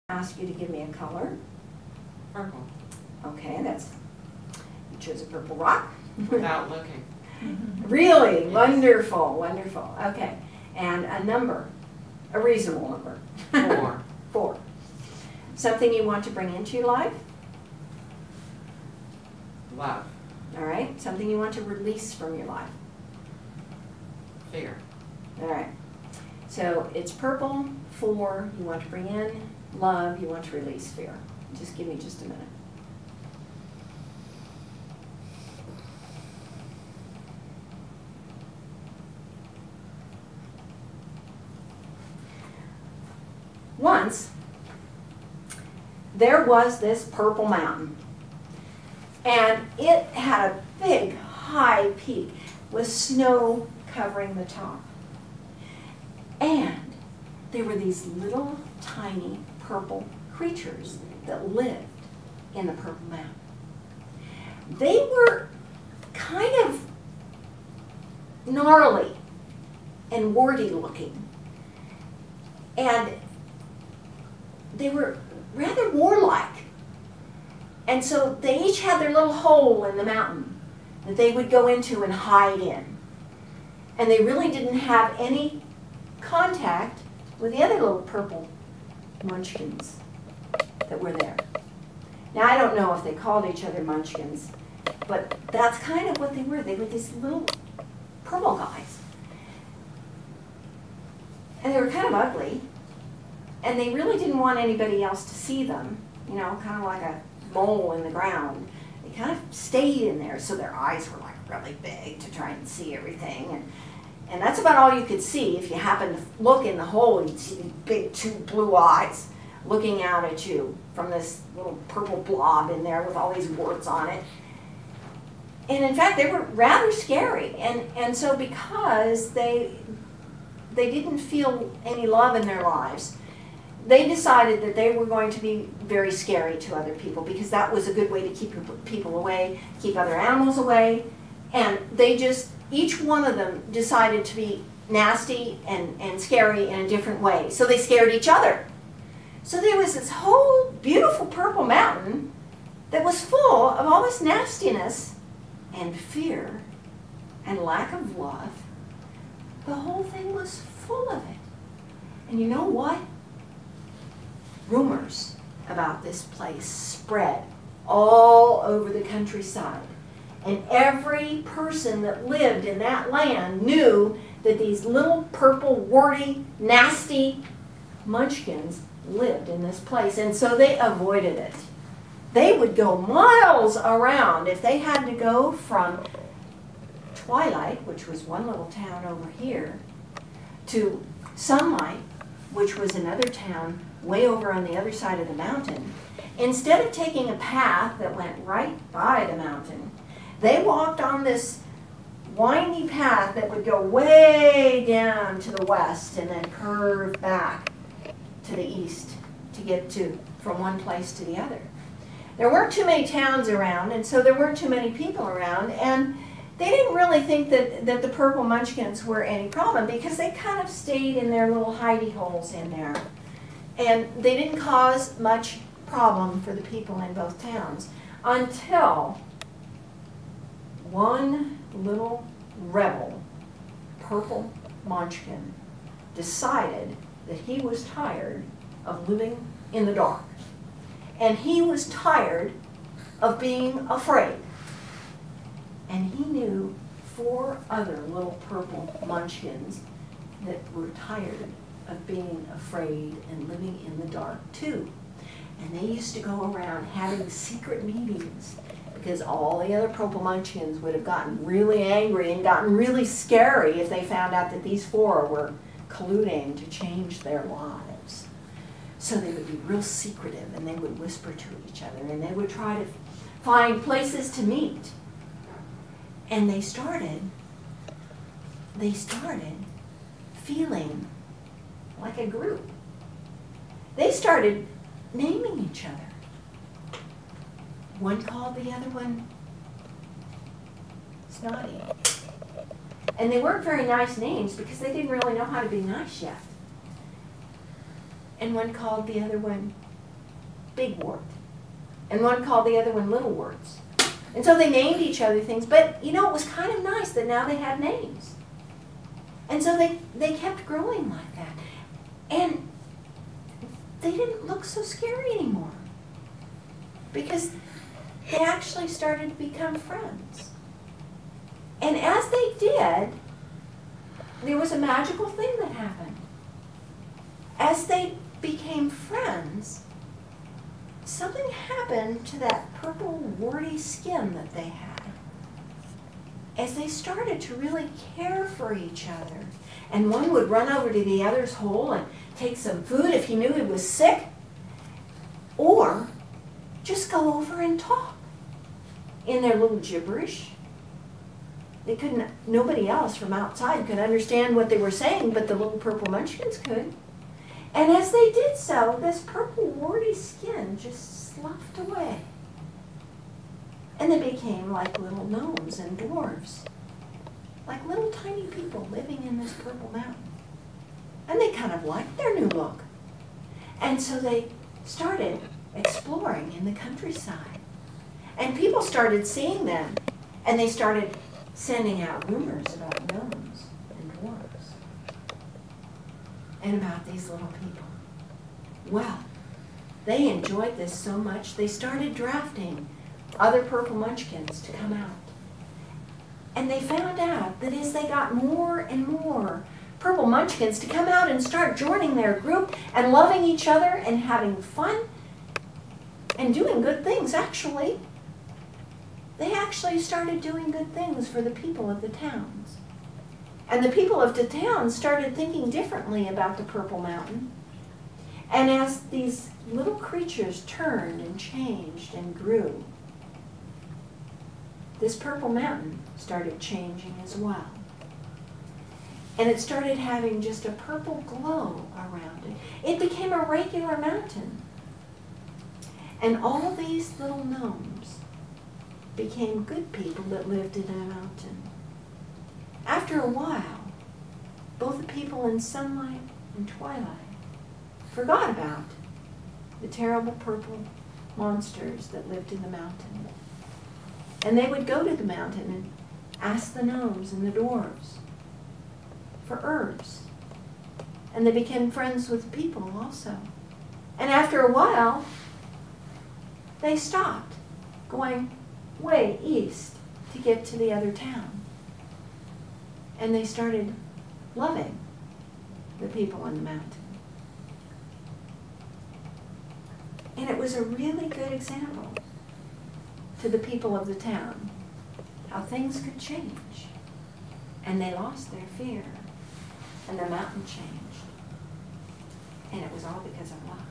Ask you to give me a color. Purple. Okay, that's, you chose a purple rock. Without looking. Really? Yes. Wonderful, wonderful. Okay, and a number, a reasonable number. 4. 4. Something you want to bring into your life? Love. All right. Something you want to release from your life? Fear. All right. So it's purple, 4, you want to bring in love, you want to release fear. Just give me just a minute. Once, there was this purple mountain, and it had a big, high peak with snow covering the top. And there were these little, tiny, purple creatures that lived in the Purple Mountain. They were kind of gnarly and warty looking. And they were rather warlike. And so they each had their little hole in the mountain that they would go into and hide in. And they really didn't have any contact with the other little purple munchkins that were there. Now, I don't know if they called each other munchkins, but that's kind of what they were. They were these little purple guys. And they were kind of ugly, and they really didn't want anybody else to see them, you know, kind of like a mole in the ground. They kind of stayed in there, so their eyes were like really big to try and see everything. And that's about all you could see. If you happened to look in the hole, you'd see these big 2 blue eyes looking out at you from this little purple blob in there with all these warts on it. And in fact, they were rather scary. And so because they didn't feel any love in their lives, they decided that they were going to be very scary to other people, because that was a good way to keep people away, keep other animals away. And they just, each one of them decided to be nasty and scary in a different way. So they scared each other. So there was this whole beautiful purple mountain that was full of all this nastiness and fear and lack of love. The whole thing was full of it. And you know what? Rumors about this place spread all over the countryside. And every person that lived in that land knew that these little purple, warty, nasty munchkins lived in this place. And so they avoided it. They would go miles around. If they had to go from Twilight, which was one little town over here, to Sunlight, which was another town way over on the other side of the mountain, instead of taking a path that went right by the mountain, they walked on this windy path that would go way down to the west and then curve back to the east to get from one place to the other. There weren't too many towns around, and so there weren't too many people around, and they didn't really think that the purple munchkins were any problem, because they kind of stayed in their little hidey holes in there. And they didn't cause much problem for the people in both towns until one little rebel purple munchkin decided that he was tired of living in the dark. And he was tired of being afraid. And he knew 4 other little purple munchkins that were tired of being afraid and living in the dark too. And they used to go around having secret meetings, because all the other purple munchkins would have gotten really angry and gotten really scary if they found out that these 4 were colluding to change their lives. So they would be real secretive, and they would whisper to each other, and they would try to find places to meet. And they started feeling like a group. They started naming each other. One called the other one Snotty. And they weren't very nice names, because they didn't really know how to be nice yet. And one called the other one Big Wart. And one called the other one Little Warts. And so they named each other things. But, you know, it was kind of nice that now they had names. And so they kept growing like that. And they didn't look so scary anymore. Because they actually started to become friends. And as they did, there was a magical thing that happened. As they became friends, something happened to that purple warty skin that they had. As they started to really care for each other. And one would run over to the other's hole and take some food if he knew he was sick. Or just go over and talk in their little gibberish. They couldn't, nobody else from outside could understand what they were saying, but the little purple munchkins could. And as they did so, this purple warty skin just sloughed away. And they became like little gnomes and dwarves, like little tiny people living in this purple mountain. And they kind of liked their new look. And so they started exploring in the countryside. And people started seeing them, and they started sending out rumors about gnomes and dwarves and about these little people. Well, they enjoyed this so much, they started drafting other purple munchkins to come out. And they found out that as they got more and more purple munchkins to come out and start joining their group and loving each other and having fun and doing good things, actually, they actually started doing good things for the people of the towns. And the people of the towns started thinking differently about the Purple Mountain. And as these little creatures turned and changed and grew, this Purple Mountain started changing as well. And it started having just a purple glow around it. It became a regular mountain. And all these little gnomes became good people that lived in a mountain. After a while, both the people in sunlight and twilight forgot about the terrible purple monsters that lived in the mountain. And they would go to the mountain and ask the gnomes and the dwarves for herbs. And they became friends with people also. And after a while, they stopped going way east to get to the other town. And they started loving the people on the mountain. And it was a really good example to the people of the town how things could change. And they lost their fear. And the mountain changed. And it was all because of love.